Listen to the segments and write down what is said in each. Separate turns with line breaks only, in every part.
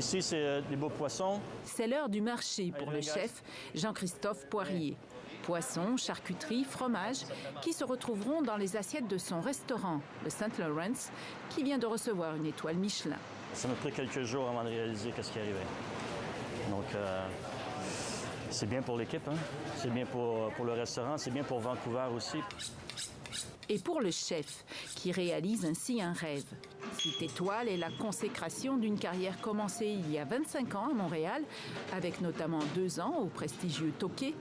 Ici, c'est des beaux poissons.
C'est l'heure du marché pour le chef Jean-Christophe Poirier. Poissons, charcuterie, fromage, qui se retrouveront dans les assiettes de son restaurant, le St. Lawrence, qui vient de recevoir une étoile Michelin.
Ça m'a pris quelques jours avant de réaliser ce qui arrivait. Donc, c'est bien pour l'équipe, hein? C'est bien pour le restaurant, c'est bien pour Vancouver aussi.
Et pour le chef, qui réalise ainsi un rêve. Cette étoile est la consécration d'une carrière commencée il y a 25 ans à Montréal, avec notamment 2 ans au prestigieux Tokay,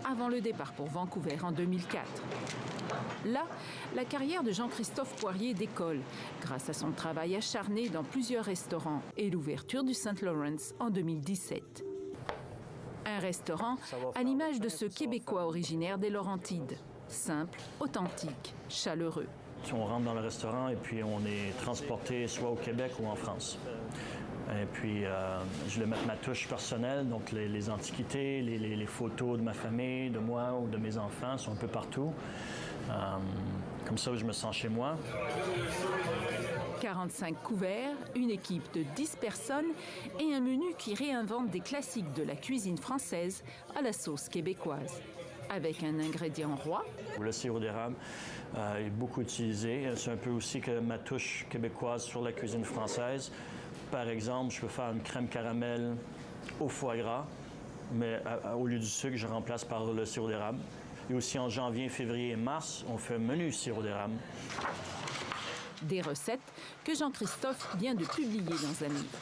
avant le départ pour Vancouver en 2004. Là, la carrière de Jean-Christophe Poirier décolle, grâce à son travail acharné dans plusieurs restaurants et l'ouverture du St. Lawrence en 2017. Un restaurant à l'image de ce Québécois originaire des Laurentides. Simple, authentique, chaleureux.
On rentre dans le restaurant et puis on est transporté soit au Québec ou en France. Et puis, je vais mettre ma touche personnelle, donc les antiquités, les photos de ma famille, de moi ou de mes enfants sont un peu partout. Comme ça, je me sens chez moi.
45 couverts, une équipe de 10 personnes et un menu qui réinvente des classiques de la cuisine française à la sauce québécoise. Avec un ingrédient roi.
Le sirop d'érable est beaucoup utilisé. C'est un peu aussi que ma touche québécoise sur la cuisine française. Par exemple, je peux faire une crème caramel au foie gras, mais au lieu du sucre, je remplace par le sirop d'érable. Et aussi en janvier, février et mars, on fait un menu sirop d'érable.
Des recettes que Jean-Christophe vient de publier dans un livre.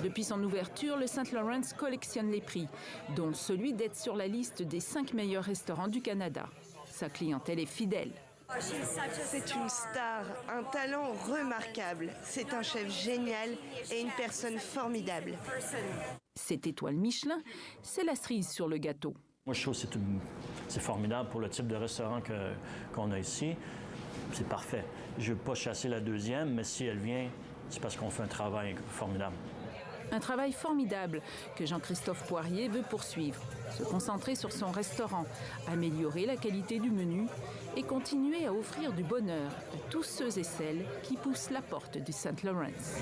Depuis son ouverture, le St. Lawrence collectionne les prix, dont celui d'être sur la liste des 5 meilleurs restaurants du Canada. Sa clientèle est fidèle.
C'est une star, un talent remarquable. C'est un chef génial et une personne formidable.
Cette étoile Michelin, c'est la cerise sur le gâteau.
Moi, je trouve que c'est formidable pour le type de restaurant qu'on a ici. C'est parfait. Je ne veux pas chasser la deuxième, mais si elle vient, c'est parce qu'on fait un travail formidable.
Un travail formidable que Jean-Christophe Poirier veut poursuivre. Se concentrer sur son restaurant, améliorer la qualité du menu et continuer à offrir du bonheur à tous ceux et celles qui poussent la porte du St. Lawrence.